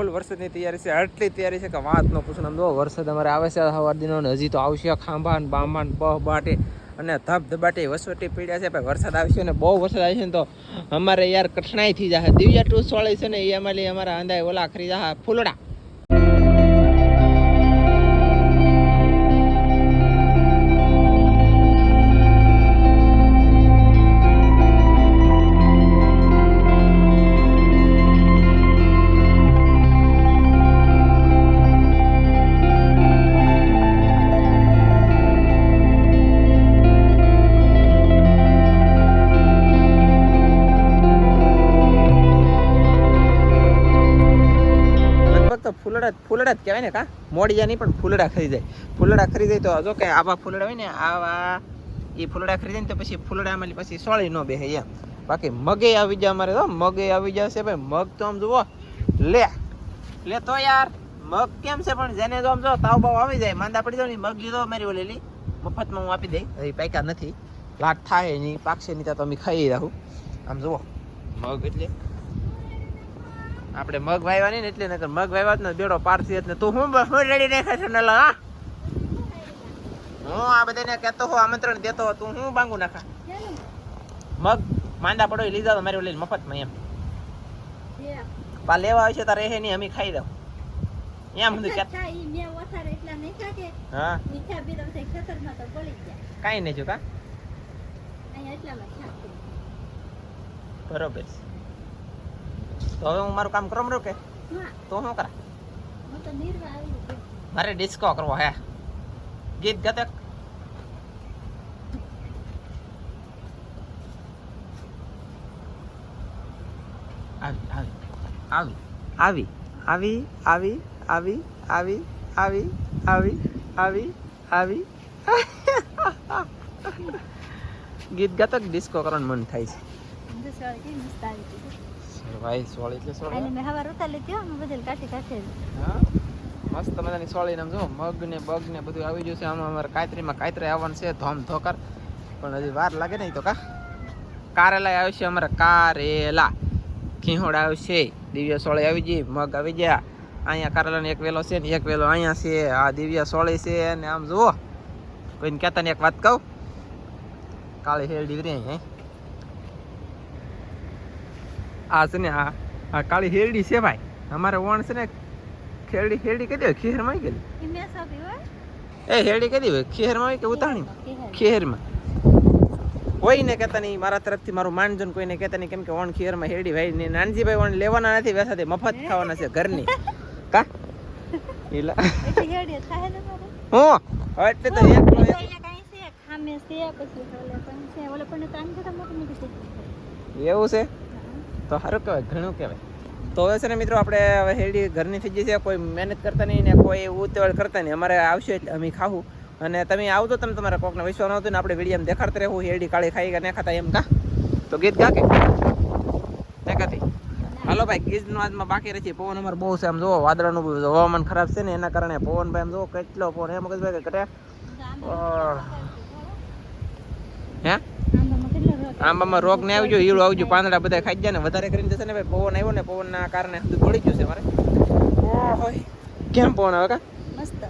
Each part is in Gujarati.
ફૂલ વરસાદની તૈયારી છે. આટલી તૈયારી છે કે વાત ન પૂછો. આમ જો વરસાદ અમારે આવે છે સવાર દિનો ને હજી તો આવશે ખાંભા ને બાંબા ને બહ બાટે અને ધબધબાટી વસવટી પીડ્યા છે. ભાઈ વરસાદ આવશે ને બહુ વરસાદ આવશે ને તો અમારે યાર કઠણાઈ થઈ જશે. દિવ્યા ટુ સોળી છે ને એ અમારા અંદાય ઓલા ખરી જશે ફૂલડા. ફૂલડા જ કહેવાય ને કા મોડિયા નહીં પણ ફૂલડા ખરીદાય. ફૂલડા ખરીદાય તો જો કે આવા ફૂલડા હોય ને આવા એ ફૂલડા ખરીદાય ને તો પછી ફૂલડા અમારી પછી સોળી ન બેસે એમ. બાકી મગે આવી જાય અમારે તો મગે આવી જશે ભાઈ. મગ તો આમ જુઓ લે તો યાર મગ કેમ છે પણ જેને તો આમ જો તાવ બાવ આવી જાય માંદા પડી જાય ને મગ લીધો મારી ઓલેલી મફતમાં હું આપી દઈ. હજી પાક્યા નથી લાટ થાય નહીં પાકશે નહીં તો અમે ખાઈ રાખું. આમ જુઓ મગ એટલે આપણે મગ વાવ્યા નહીં ને એટલે નકર મગ વાવ્યા ને બેડો પારસી ને તું હું રેડી રાખે છે નલા હા. હું આ બધાને કહેતો હો આમંત્રણ દેતો હો તું હું બાંગુ નાખા મગ માંદા પડો લીધા તો મારી લઈને મફતમાં એમ પા લેવા આવશે તારે રહે નહીં અમે ખાઈ દઉં એમ બધું હા કાંઈ નહીં જો કા બરોબર. તો હવે હું મારું કામ કરવા મળ્યું કે તો શું કરા મારે ડિસ્કો કરવો હે ગીત ગતક આવી આવી આવી આવી આવી આવી આવી આવી આવી આવી ગીત ગતક ડિસ્કો કરવાનું મન થાય છે ભાઈ. સોળી એટલે સોળી અને મે હવાર ઉતાર લીધી હો બધું કાઠી હા મસ્ત મજાની સોળી નામ જો મગ ને બગ ને બધું આવી ગયું છે. આમાં અમારે કાતરીમાં કાતરે આવવાનું છે ધોમ ધોકર પણ હજી વાર લાગે નહીં તો કા કારેલા આવશે અમારે કારેલા ખીહોડ આવશે દિવ્ય સોળી આવી ગઈ મગ આવી ગયા. અહીંયા કારેલાનો એક વેલો છે ને એક વેલો અહીંયા છે. આ દિવ્ય સોળી છે ને આમ જુઓ કોઈને કહેતા ને એક વાત કહું કાળી હેરડી રે હે આ છે ને આ કાળી હેરડી છે ભાઈ અમારે વણ છે ને ખેરડી હેરડી કઈ દે ખેરમાં આવી ગયેલી એ હેરડી કઈ દે ખેરમાં આવી કે ઉતાણી ખેરમાં કોઈને કહેતા નહીં મારા તરફથી મારું માનજન કોઈને કહેતા નહીં કેમ કે વણ ખેરમાં હેરડી ભાઈ ને નાનજીભાઈ વણ લેવાના નથી વેસાથી મફત ખાવાના છે ઘરની કા એલા હું એટલે તો એકલો એવું છે તો સારું કહેવાય ઘણું કહેવાય. તો હવે છે ને મિત્રો આપણે હવે હેરડી ઘરની થઈ જશે. કોઈ મહેનત કરતા નહીં ને કોઈ ઉતાવળ કરતા નહીં. અમારે આવશે એટલે અમે ખાવું અને તમે આવતો તમે તમારા કોકને વિશ્વાસ નહોતો ને આપણે વિડીયો દેખાડતા રહેવું હેરડી કાળી ખાઈ કે ન ખાતા એમ કા તો ગીત ગા કે દેખાતી હાલો ભાઈ ગીતનો આજમાં બાકી રહી છે. પવન અમારે બહુ છે આમ જુઓ વાદળાનું હવામાન ખરાબ છે ને એના કારણે પવન ભાઈ આમ જુઓ કેટલો પવન હે મગજભાઈ કે ઘટે હે આંબામાં રોગ ને આવજો ઈળું આવજો પાંદડા બધા ખાઈ જાય ને વધારે કરીને જશે ને ભાઈ પવન આવ્યો ને પવનના કારણે પડી ગયું છે મારે. ઓહો કેમ પવન આવે કા મસ્ત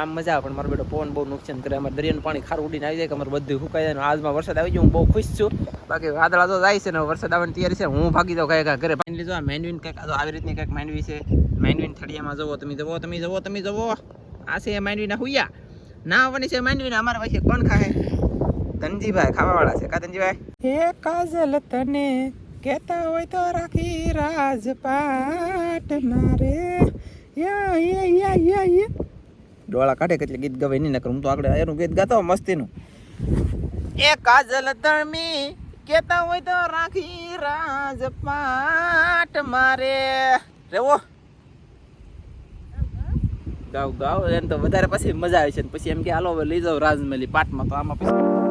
આમ મજા આવે પણ મારો બેટો પવન બહુ નુકસાન કરે. અમારે દરિયાનું પાણી ખારું ઉડીને આવી જાય કે અમારે બધું સુકાઈ જાય. આજમાં વરસાદ આવી ગયો હું બહુ ખુશ છું. બાકી વાદળા તો જાય છે ને વરસાદ આવવાની તૈયારી છે. હું ભાગી જાઉં કઈ ઘરે પાણી લીધો. મેન્ડવીન કંઈક આવી રીતની કંઈક માંડવી છે. મેન્ડવીન થળિયામાં જવો તમે જવો આ છે માંડવીના હુયા ના આવવાની છે માંડવીના અમારા પાસે કોણ ખાય ધનજીભાઈ ખાવાવાળા છે કા ધનજીભાઈ હે કાજલ તને કહેતા હોય તો રાખી રાજપાટ મારે ડોળા કાઢે કેટલી ગીત ગવાય નહીં નકર હું તો આગળ એનું ગીત ગાતો મસ્તીનું એ કાજલ તણમી કહેતા હોય તો રાખી રાજપાટ મારે રેવો ગાવ એમ તો વધારે પછી મજા આવે છે પછી એમ કે હાલો લઈ જાવ રાજમહેલી પાટમાં તો આમાં પછી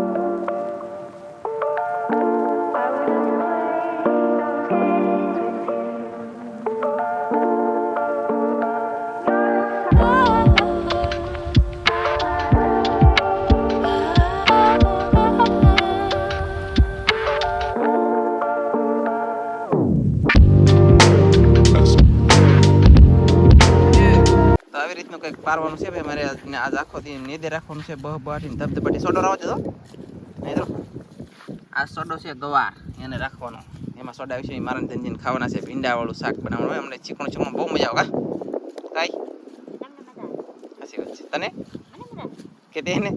આવી રીતનું કંઈક પારવાનું છે ભાઈ મારે આજ આખો દી નીદે રાખવાનું છે બહબાટીને ધબધબાટી સોડો રાવો છો નહીં તો આ સોડો છે ગવાર એને રાખવાનો એમાં સોડા વિશે મારા ધનજીને ખાવાના છે ભીંડાવાળું શાક બનાવવાનું હોય અમને ચીકણું ચીકણું બહુ મજા આવે કાંઈ સાચી વાત છે તને કે તેને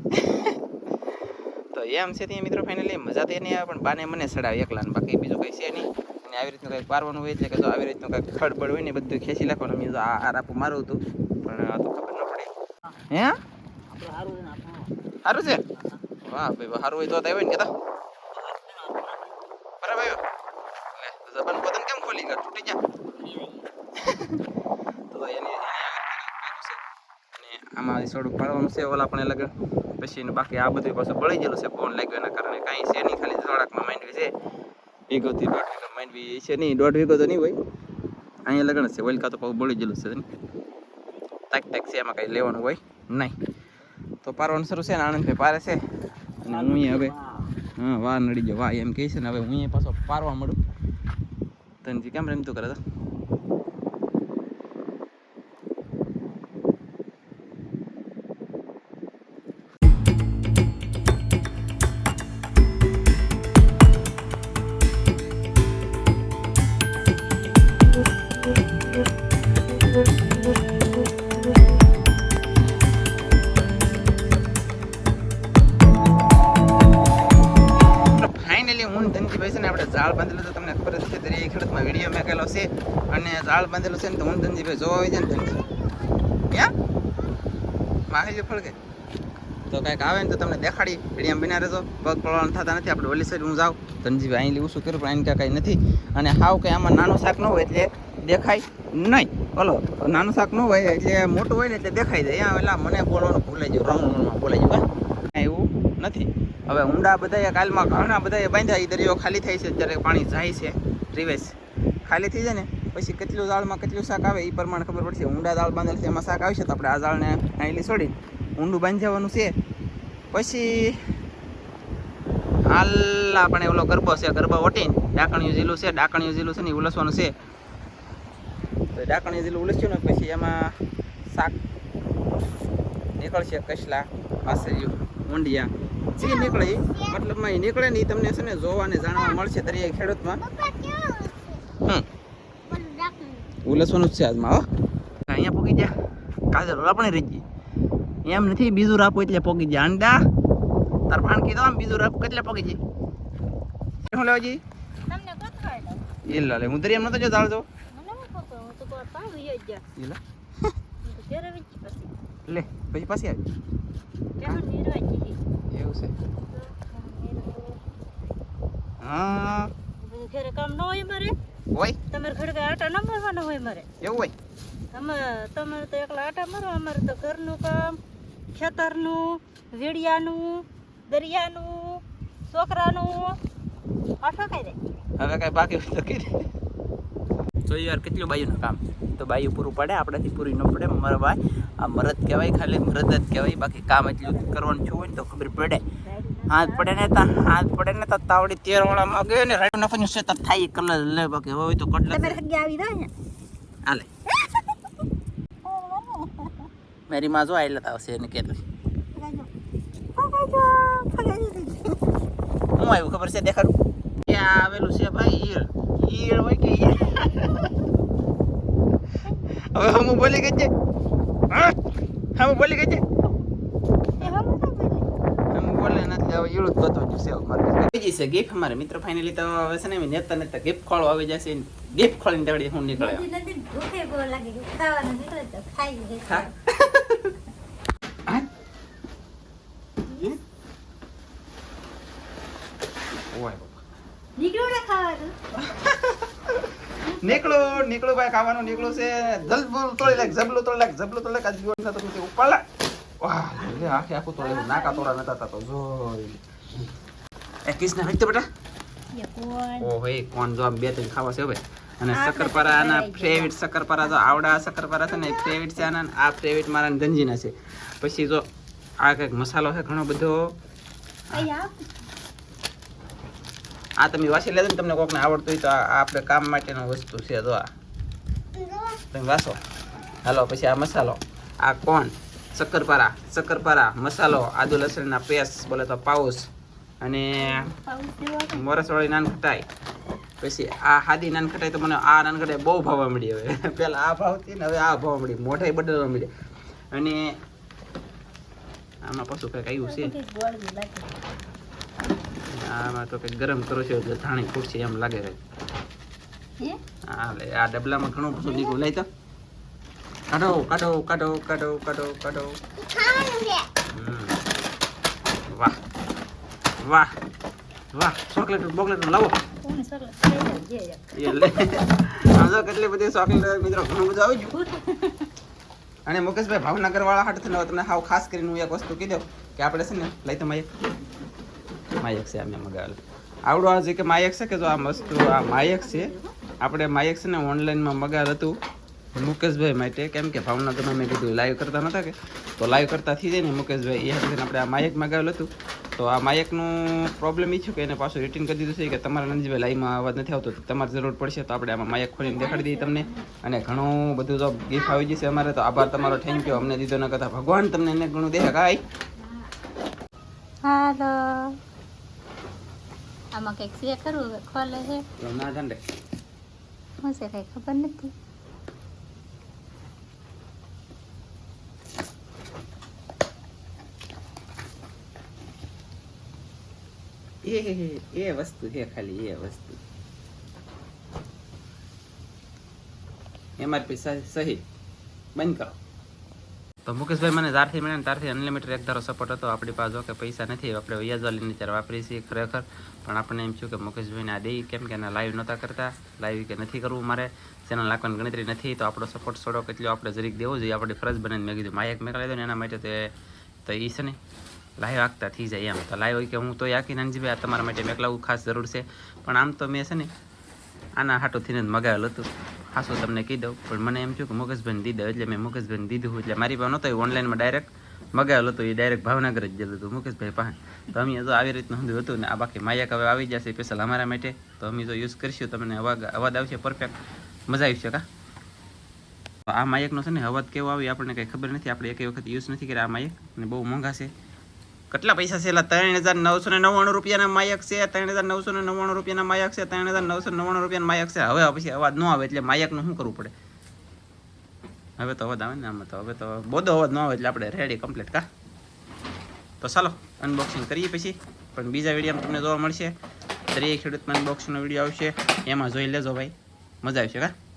તો એમ છે ત્યાં મિત્રો ફાઇનલી મજા તો નહીં આવે પણ બાને મને સડાવે એકલાને બાકી બીજું કંઈ છે નહીં અને આવી રીતનું કંઈક પારવાનું હોય એટલે કે જો આવી રીતનું કંઈક ખડબડ હોય ને બધું ખેંચી નાખવાનું મેં જો આ રાપું મારું હતું પણ આ તો ખબર ન પડે હે સારું છે વાહ ભાઈ સારું હોય તો આવ્યો ને કેતા બરાબર એટલે જબાન પોતાને કેમ ખોલી કર તૂટી જા તો એની અને આમાં થોડુંક પાડવાનું છે ઓલા પણ લગન પછી બાકી આ બધું પાછું બળી ગયેલું છે ફોન લાગ્યો એના કારણે કાંઈ છે નહીં ખાલી થોડાકમાં માંડવી છે વીઘોથી 1.5 વીઘો માંડવી છે નહીં 1.5 વીઘો તો નહીં હોય અહીંયા લગન છે ઓલકા તો પાછું બળી ગયેલું છે તાક તાક છે એમાં કંઈ લેવાનું હોય નહીં તો પારવાનું શરૂ છે ને આનંદભાઈ પારે છે અને હું હવે હા વાહ નડી ગયો વાહ એમ કહે છે ને હવે હું પાછો પારવા મળું તનજી કેમ રમતું કરે તો ઝાડ બાંધેલું તો તમને ખબર જ છે દરિયા ખેડૂતમાં વિડીયો મેકેલો છે અને ઝાડ બાંધેલું છે ને તો હું ધનજીભાઈ જોવા આવી જાય ને ધનજી ક્યાં માહિતી ફળકે તો કાંઈક આવે ને તો તમને દેખાડી વિડીયો બના રહેજો પગ પડવાનું થતા નથી આપણે ઓલી સાઈડ હું જાઉં ધનજીભાઈ અહીં લેવું શું કર્યું પણ અહીં કાંઈ નથી અને હાવ કંઈ આમાં નાનું શાક ન હોય એટલે દેખાય નહીં બોલો નાનું શાક ન હોય એટલે મોટું હોય ને એટલે દેખાઈ જાય અહીંયા એટલે મને બોલવાનું ભૂલાઈ ગયું રાઉન્ડમાં બોલાઈ ગયું એવું નથી હવે ઊંડા બધાએ કાલમાં ઘણા બધાએ બાંધ્યા એ દરિયો ખાલી થાય છે ત્યારે પાણી જાય છે રિવેશ ખાલી થઈ જાય ને પછી કેટલું દાળમાં કેટલું શાક આવે એ પ્રમાણે ખબર પડશે ઊંડા દાળ બાંધેલ છે એમાં શાક આવશે તો આપણે આ દાળને આઈલી છોડી ઊંડું બાંધી છે પછી હાલ આપણે ઓલો ગરબો છે ગરબા વટીને ડાકણિયું ઝીલું છે ડાકણિયું ઝીલું છે ને ઉલસવાનું છે તો ડાકણિયું ઝીલું ઉલસ્યું ને પછી એમાં શાક નીકળશે કસલા પાસરિયું ઊંડિયા જે નીકળે મતલબમાં એ નીકળે ને એ તમને છે ને જોવા ને જાણવા મળશે દરિયાઈ ખેડૂતમાં ઉલસવાનું જ છે આજમાં હો અહીંયા પોગી ગયા કાજલ ઓલા પણ રહી ગઈ એમ નથી બીજું રાપ એટલે પોગી જાય અંડા તાર ભાણ કીધો આમ બીજું રાપ કેટલે પોગી જાય શું લેવા જઈ એ લે હું દરિયા નતો જો જાળજો લે પછી પાછી આવી એવું છે હા ઘરે કામ ન હોય મારે હોય તમારે ઘરે આટા ન મારવાના હોય મારે એવું હોય તમારે તો એકલા આટા મારો અમારે તો ઘરનું કામ ખેતરનું વીડિયાનું દરિયાનું છોકરાનું આઠો ખાઈ દે હવે કઈ બાકી હોય તો કઈ તો યાર કેટલું બાયુનું કામ તો બાયું પૂરું પડે આપણાથી પૂરી ન પડે મારા ભાઈ આ મરદ કહેવાય ખાલી મરદ જ કહેવાય બાકી કામ એટલું કરવાનું છું હોય ને તો ખબર પડે હાથ પડે ને તો તાવડી 13 વાળામાં ગયો ને રાડું નાખવાનું છે તો થાય કલર લે બાકી હવે તો કટલે તમે હગી આવી દો ને હાલે મારી માં જો આઈલા આવશે એને કેટલી હું આવ્યું ખબર છે દેખાડું ત્યાં આવેલું છે ભાઈ ઈળ હોય કે ઈળ હવે હું બોલી ગઈ છે હું બોલી ગઈ છે બોલે નથી હવે ઈળું જ બતવું છે મારે બીજી છે ગિફ્ટ અમારે મિત્ર ફાઇનલી તો હવે છે ને નેતા ગિફ્ટ ખોળો આવી જશે ગિફ્ટ ખોલીને તેવડી હું નીકળે ભૂખે બહુ લાગે ખાવાનું નીકળે તો ખાઈ લે નીકળું ભાઈ ખાવાનું નીકળું છે જબલું તોડી લાગ જબલું તોડી લાગ જીવન થતો નથી ઉપર લાગ વાહ લે આખું તોડે નાકા તોડા નતા થતો જોઈ એ કિસના હટ બેટા ઓ ભાઈ કોણ જો બે ત્રણ ખાવા છે ભાઈ અને શક્કરપારા આના ફેવરિટ શક્કરપારા જો આવડા શક્કરપારા છે ને ફેવરિટ છે આના આ ફેવરિટ મારા ગંજીના છે પછી જો આ કંઈક મસાલો છે ઘણો બધો આ તમે વાસી લેજો ને તમને કોકને આવડતું હોય તો આ આપણે કામ માટેનું વસ્તુ છે જો આ તમે વાસો હાલો પછી આ મસાલો આ કોણ શક્કરપારા મસાલો આદુ લસણના પેસ્ટ બોલે તો પાઉસ અને મોરસવાળી નાનખટાઈ પછી આ હાદી નાનખટાઈ તો મને આ નાનખટાઈ બહુ ભાવવા મળી હવે પેલા આ ભાવતી ને હવે આ ભાવવા મળી મોઢાઈ બદલવા મળી અને આમાં પાછું કંઈક આવ્યું છે આમાં તો કંઈક ગરમ કરો છો એટલે ધાણી ફૂટશે એમ લાગે છે હા લે આ ડબલામાં ઘણું બધું નીકળું લઈ તો કાઢો વાહ વાહ વાહ ચોકલેટ બોકલેટ લાવો એટલે આમ તો કેટલી બધી ચોકલેટ મિત્રો ઘણું બધું આવી ગયું અને મુકેશભાઈ ભાવનગર વાળા હાટ થઈને તમને હાવ ખાસ કરીને હું એક વસ્તુ કહી દઉં કે આપણે છે ને લઈ તો માયક છે અમે મગાવેલ આવડું આ જે કે માયક છે કે જો આ વસ્તુ આ માયક છે આપણે માયક છે ને ઓનલાઈનમાં મગાવેલ હતું મુકેશભાઈ માટે કેમ કે ભાવનગરમાં મેં કીધું લાઈવ કરતા નહોતા કે તો લાઈવ કરતા થઈ જાય ને મુકેશભાઈ એ હાથે આપણે આ માયક મગાવેલું હતું તો આ માયકનું પ્રોબ્લેમ એ છે કે એને પાછું રિટર્ન કરી દીધું છે કે તમારા નંદીભાઈ લાઈવમાં અવાજ નથી આવતો તો તમારે જરૂર પડશે તો આપણે આમાં માયક ખોલીને દેખાડી દઈએ તમને અને ઘણું બધું જો ગિફ્ટ આવી જશે અમારે તો આભાર તમારો થેન્ક યુ અમને દીધો ન કરતા ભગવાન તમને એને ઘણું દે કાંઈ હાલો આમાં કંઈક છે કરવું હવે ખોલે છે ના જાણે શું છે કંઈ ખબર નથી એ વસ્તુ છે ખાલી એ વસ્તુ એમઆરપી સહી બંધ કરો તો મુકેશભાઈ મને ત્યારથી મળ્યા ને ત્યારથી અનલિમિટેડ એક ધારો સપોર્ટ હતો આપણી પાસે જો કે પૈસા નથી આપણે વ્યાજવાલીની ત્યારે વાપરીએ છીએ ખરેખર પણ આપણને એમ થયું કે મુકેશભાઈને આ દઈ કેમ કે એના લાઈવ નહોતા કરતા લાઈવ કે નથી કરવું મારે ચેનલ નાખવાની ગણતરી નથી તો આપણો સપોર્ટ થોડો કેટલો આપણે જરીક દેવો જોઈએ આપણી ફરજ બને મેં કીધું માયક મેં કરી દો ને એના માટે તો એ છે ને લાઈવ આખતા થઈ જાય એમ તો લાઈવ હોય કે હું તો આખી નાનજીભાઈ આ તમારા માટે મેકલાવું ખાસ જરૂર છે પણ આમ તો મેં છે ને આના હાટોથીને જ મગાવેલું હતું ખાસું તમને કહી દઉં પણ મને એમ થયું કે મુકેશભાઈને દીધું એટલે મેં મુકેશભાઈને દીધું એટલે મારી પાસે નહોતો ઓનલાઈનમાં ડાયરેક્ટ મગાવેલું હતું એ ડાયરેક્ટ ભાવનગર જ ગયેલું હતું મુકેશભાઈ પાસે તો અમે જો આવી રીતનું હંધું હતું ને આ બાકી માયક હવે આવી જશે સ્પેશિયલ અમારા માટે તો અમે જો યુઝ કરીશું તમને અવાજ આવશે પરફેક્ટ મજા આવશે કા આ માયકનો છે ને અવાજ કેવો આવી આપણને કંઈ ખબર નથી આપણે એક વખત યુઝ નથી કર્યા આ માયક અને બહુ મોંઘા છે કેટલા પૈસા છે એલા 3,999 રૂપિયાના માયક છે 3,999 રૂપિયાના માયક છે 3,999 રૂપિયાના માયક છે હવે પછી અવાજ ન આવે એટલે માયકનું શું કરવું પડે હવે તો અવાજ આવે ને આમાં તો હવે તો બોધો અવાજ ન આવે એટલે આપણે રેડી કમ્પ્લીટ કા તો ચાલો અનબોક્સિંગ કરીએ પછી પણ બીજા વિડીયોમાં તમને જોવા મળશે દરેક ખેડૂતમાં અનબોક્સિંગનો વિડીયો આવશે એમાં જોઈ લેજો ભાઈ મજા આવશે કા